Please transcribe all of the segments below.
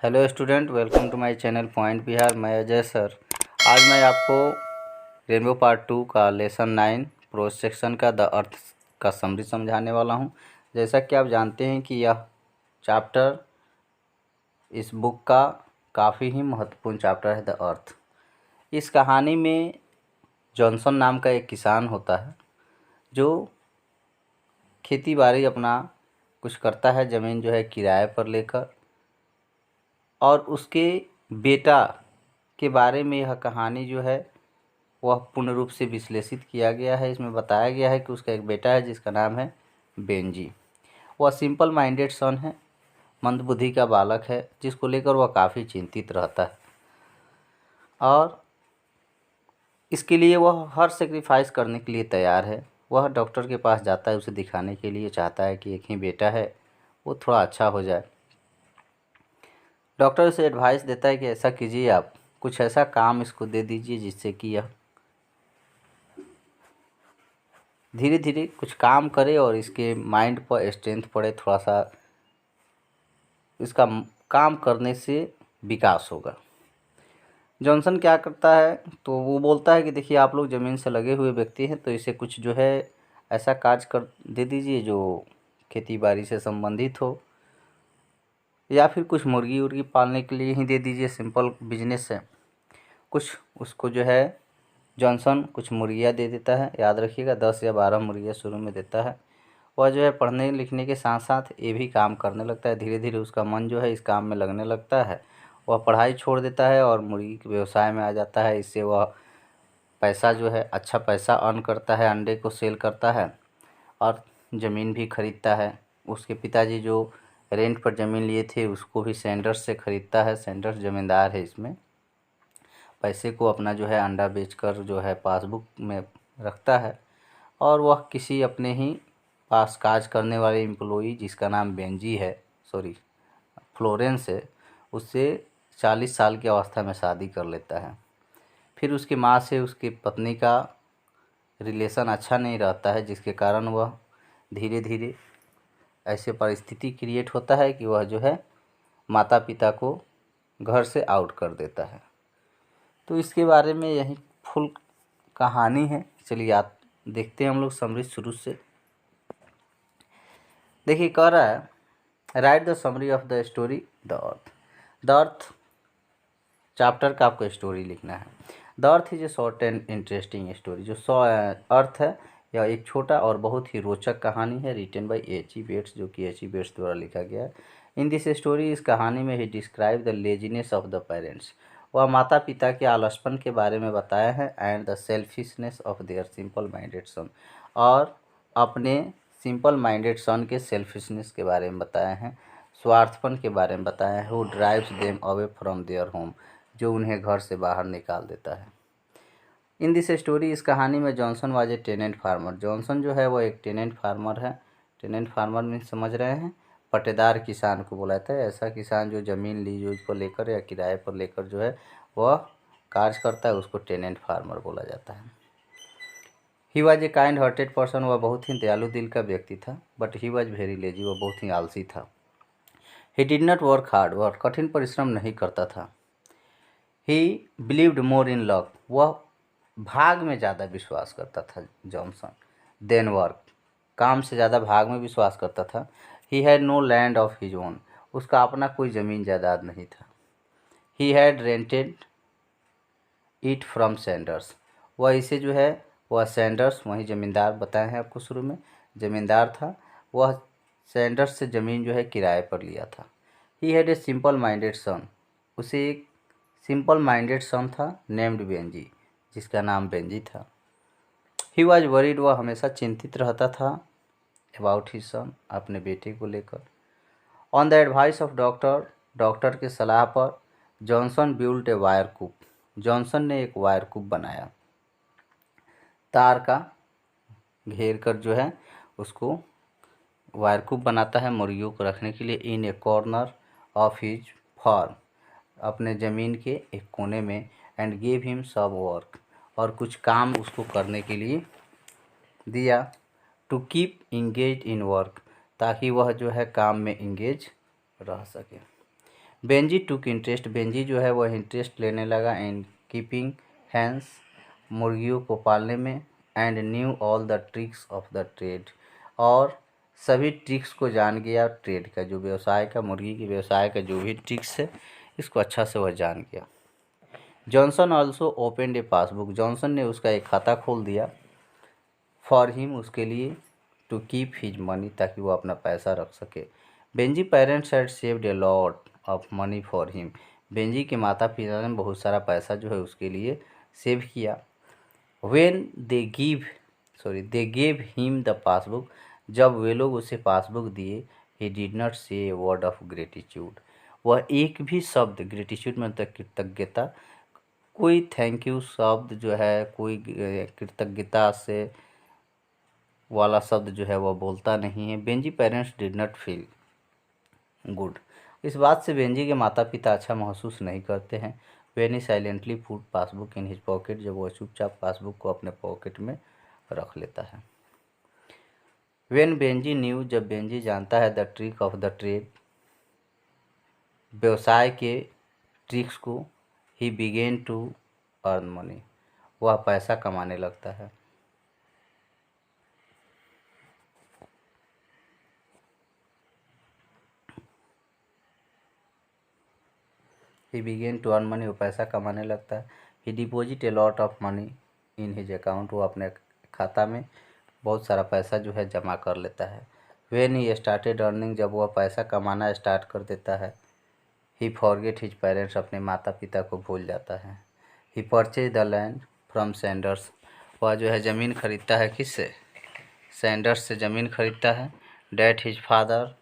Hello student, welcome to my channel point Bihar. मैं Ajay sir. आज मैं आपको रेनबो पार्ट 2 का लेसन 9 प्रोज सेक्शन का द अर्थ का समरी समझाने वाला हूं। जैसा कि आप जानते हैं कि यह चैप्टर इस बुक का काफ़ी ही महत्वपूर्ण चैप्टर है, द अर्थ। इस कहानी में जॉनसन नाम का एक किसान होता है जो खेती बाड़ी अपना कुछ करता है, ज़मीन जो है किराए पर लेकर। और उसके बेटा के बारे में यह कहानी जो है वह पूर्ण रूप से विश्लेषित किया गया है। इसमें बताया गया है कि उसका एक बेटा है जिसका नाम है बेंजी। वह सिंपल माइंडेड सन है, मंदबुद्धि का बालक है, जिसको लेकर वह काफ़ी चिंतित रहता है और इसके लिए वह हर सेक्रीफाइस करने के लिए तैयार है। वह डॉक्टर के पास जाता है, उसे दिखाने के लिए चाहता है कि एक ही बेटा है, वो थोड़ा अच्छा हो जाए। डॉक्टर उसे एडवाइस देता है कि ऐसा कीजिए, आप कुछ ऐसा काम इसको दे दीजिए जिससे कि यह धीरे धीरे कुछ काम करे और इसके माइंड पर स्ट्रेंथ पड़े, थोड़ा सा इसका काम करने से विकास होगा। जॉनसन क्या करता है, तो वो बोलता है कि देखिए, आप लोग ज़मीन से लगे हुए व्यक्ति हैं, तो इसे कुछ जो है ऐसा कार्य कर दे दीजिए जो खेती बाड़ी से संबंधित हो, या फिर कुछ मुर्गी उर्गी पालने के लिए ही दे दीजिए, सिंपल बिजनेस है कुछ। उसको जो है जॉनसन कुछ मुर्गियाँ दे देता है। याद रखिएगा, 10 या 12 मुर्गियाँ शुरू में देता है। वह जो है पढ़ने लिखने के साथ साथ ये भी काम करने लगता है। धीरे धीरे उसका मन जो है इस काम में लगने लगता है। वह पढ़ाई छोड़ देता है और मुर्गी के व्यवसाय में आ जाता है। इससे वह पैसा जो है अच्छा पैसा अर्न करता है, अंडे को सेल करता है और ज़मीन भी खरीदता है। उसके पिताजी जो रेंट पर ज़मीन लिए थे उसको भी सेंडर्स से ख़रीदता है। सेंडर्स ज़मींदार है। इसमें पैसे को अपना जो है अंडा बेचकर जो है पासबुक में रखता है और वह किसी अपने ही पास काज करने वाले एम्प्लॉई जिसका नाम बेंजी है, सॉरी फ्लोरेंस है, उससे 40 साल की अवस्था में शादी कर लेता है। फिर उसकी माँ से उसकी पत्नी का रिलेशन अच्छा नहीं रहता है, जिसके कारण वह धीरे धीरे ऐसे परिस्थिति क्रिएट होता है कि वह जो है माता पिता को घर से आउट कर देता है। तो इसके बारे में यही फुल कहानी है। चलिए आप देखते हैं हम लोग समरी शुरू से। देखिए, कह रहा है right the summary of the story the earth. The earth chapter का आपको स्टोरी लिखना है। The earth is a short and interesting story. जो अर्थ है यह एक छोटा और बहुत ही रोचक कहानी है, रिटन बाई एच.ई. बेट्स, जो कि एच.ई. बेट्स द्वारा लिखा गया है। इन दिस स्टोरी, इस कहानी में ही describe the laziness of the parents. वह माता पिता के आलसपन के बारे में बताया है, and the selfishness of their simple minded son, और अपने सिंपल माइंडेड सन के सेल्फिशनेस के बारे में बताया है, स्वार्थपन के बारे में बताया है। Who drives them away from their home, जो उन्हें घर से बाहर निकाल देता है। इन दिस स्टोरी, इस कहानी में Johnson was a tenant farmer. Johnson जो है वो एक टेनेंट फार्मर है। टेनेंट फार्मर में समझ रहे हैं, पट्टेदार किसान को बोला जाता है। ऐसा किसान जो ज़मीन लीज यूज पर लेकर या किराए पर लेकर जो है वह कार्य करता है, उसको टेनेंट फार्मर बोला जाता है। He was a kind hearted person, वह बहुत ही दयालु दिल का व्यक्ति था। But he was very lazy, वह बहुत ही आलसी था। He did not work hard, वह कठिन परिश्रम नहीं करता था। ही बिलीव्ड मोर इन लक, वह भाग में ज़्यादा विश्वास करता था जॉनसन, देन वर्क, काम से ज़्यादा भाग में विश्वास करता था। He had no land of his own, उसका अपना कोई ज़मीन जायदाद नहीं था। He had rented it from Sanders, वह इसे जो है वह सेंडर्स, वही ज़मींदार बताए हैं आपको शुरू में, ज़मींदार था। वह सेंडर्स से ज़मीन जो है किराए पर लिया था। He had a simple minded son, उसे एक सिंपल माइंडेड सन था नेम्ड बेंजी, जिसका नाम बेंजी था। ही वॉज वरीड, वह हमेशा चिंतित रहता था अबाउट हिज सन, अपने बेटे को लेकर। On the advice of doctor, doctor के सलाह पर Johnson built a wire coop, Johnson ने एक वायर कूप बनाया, तार का घेर कर जो है उसको वायर कूप बनाता है मुर्गियों को रखने के लिए। In a corner of his farm, अपने ज़मीन के एक कोने में। And gave him some work, और कुछ काम उसको करने के लिए दिया। To keep engage in work, ताकि वह जो है काम में इंगेज रह सके। बेंजी टुक इंटरेस्ट, बेंजी जो है वह इंटरेस्ट लेने लगा इन कीपिंग हैंस, मुर्गियों को पालने में, and knew all the tricks of the trade, और सभी ट्रिक्स को जान गया ट्रेड का, जो व्यवसाय का, मुर्गी के व्यवसाय का जो भी ट्रिक्स है इसको अच्छा से वह जान गया। जॉनसन ऑल्सो ओपनड ए पासबुक, जॉनसन ने उसका एक खाता खोल दिया फॉर हिम, उसके लिए, टू कीप हिज मनी, ताकि वो अपना पैसा रख सके। Benji parents had saved A lot of money for him, Benji के माता पिता ने बहुत सारा पैसा जो है उसके लिए सेव किया। When they gave him the passbook, जब वे लोग उसे पासबुक दिए, ही डिड नॉट से ए वर्ड ऑफ ग्रेटिट्यूड, वह एक भी शब्द, ग्रेटिट्यूड में कृतज्ञता, कोई थैंक यू शब्द जो है, कोई कृतज्ञता से वाला शब्द जो है वह बोलता नहीं है। Benji parents did not feel good, इस बात से बेंजी के माता पिता अच्छा महसूस नहीं करते हैं। When he silently put passbook in his pocket, जब वह चुपचाप पासबुक को अपने पॉकेट में रख लेता है। वेन बेंजी न्यू, जब बेंजी जानता है the trick of the trade, व्यवसाय के ट्रिक्स को, he begin to earn money, वह पैसा कमाने लगता है। He begin to earn money, वो पैसा कमाने लगता है। He deposit a lot of money in his account, वो अपने खाता में बहुत सारा पैसा जो है जमा कर लेता है। व्हेन ही स्टार्टेड अर्निंग, जब वह पैसा कमाना स्टार्ट कर देता है, ही फॉरगेट हिज पेरेंट्स, अपने माता पिता को भूल जाता है। He purchase the land from Sanders, वह जो है ज़मीन खरीदता है, किससे? सेंडर्स से ज़मीन खरीदता है। That his father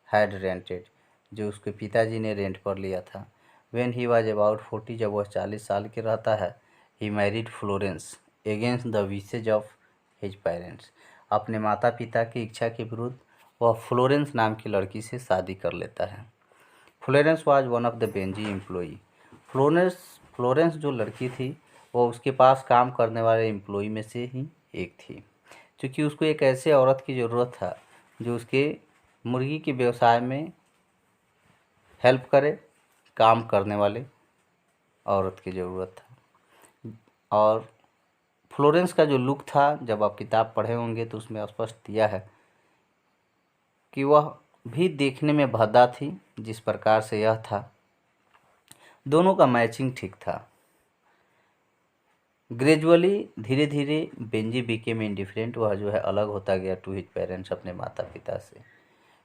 had rented, जो उसके पिताजी ने रेंट पर लिया था। व्हेन ही वाज अबाउट 40, जब वह 40 साल के रहता है, he married Florence against the wishes of his parents, अपने माता पिता की इच्छा के विरुद्ध वह फ्लोरेंस नाम की लड़की से शादी कर लेता है। Florence was one of the Benji employee, Florence जो लड़की थी वो उसके पास काम करने वाले एम्प्लॉई में से ही एक थी, क्योंकि उसको एक ऐसे औरत की ज़रूरत था जो उसके मुर्गी के व्यवसाय में हेल्प करे, काम करने वाले औरत की ज़रूरत था। और फ्लोरेंस का जो लुक था, जब आप किताब पढ़े होंगे तो उसमें स्पष्ट दिया है कि वह भी देखने में भद्दा थी, जिस प्रकार से यह था, दोनों का मैचिंग ठीक था। ग्रेजुअली, धीरे धीरे बेंजी बिकेम इंडिफरेंट, वह जो है अलग होता गया टू हिज पेरेंट्स, अपने माता पिता से।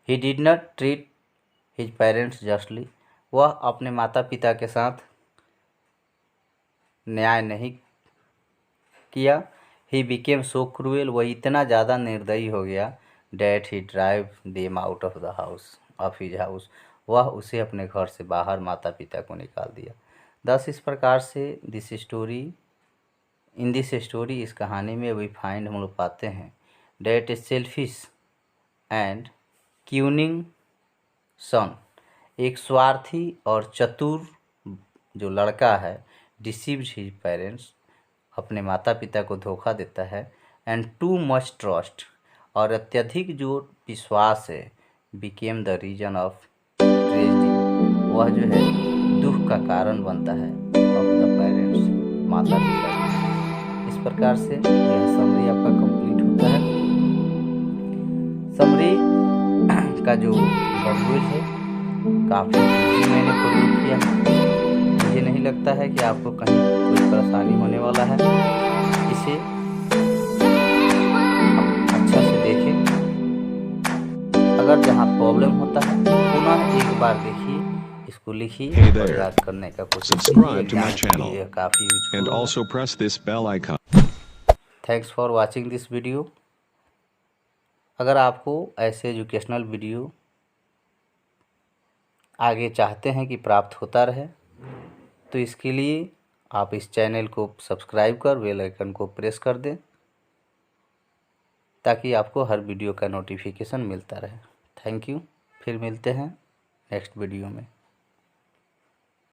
He did not treat his parents justly, वह अपने माता पिता के साथ न्याय नहीं किया। ही बिकेम सो क्रूएल, वह इतना ज़्यादा निर्दयी हो गया। That he drive them out of the house of his house, वह उसे अपने घर से बाहर माता पिता को निकाल दिया। दस, इस प्रकार से इन दिस स्टोरी, इस कहानी में वी फाइंड, हम लोग पाते हैं, डैट ए सेल्फिश एंड क्यूनिंग सन, एक स्वार्थी और चतुर जो लड़का है, डिसीव्ड हिज पेरेंट्स, अपने माता पिता को धोखा देता है। एंड टू मच ट्रस्ट, और अत्यधिक जो विश्वास है, became the reason of tragedy, वह जो है दुख का कारण बनता है, ऑफ द पेरेंट्स, माता पिता। इस प्रकार से यह समरी आपका कंप्लीट होता है। समरी का जो लैंग्वेज है काफ़ी इजी मैंने प्रयोग किया है। मुझे नहीं लगता है कि आपको कहीं कोई परेशानी होने वाला है। इसे अच्छा से देखें, अगर जहाँ प्रॉब्लम होता है पुनः एक बार देखिए, इसको लिखिए और याद करने का कोशिश कीजिए। एग्जाम के लिए यह काफ़ी यूजफुल होगा। also press this bell icon. Thanks for watching this video. अगर आपको ऐसे एजुकेशनल वीडियो आगे चाहते हैं कि प्राप्त होता रहे, तो इसके लिए आप इस चैनल को सब्सक्राइब कर बेल आइकन को प्रेस कर दें, ताकि आपको हर वीडियो का नोटिफिकेशन मिलता रहे। थैंक यू, फिर मिलते हैं नेक्स्ट वीडियो में।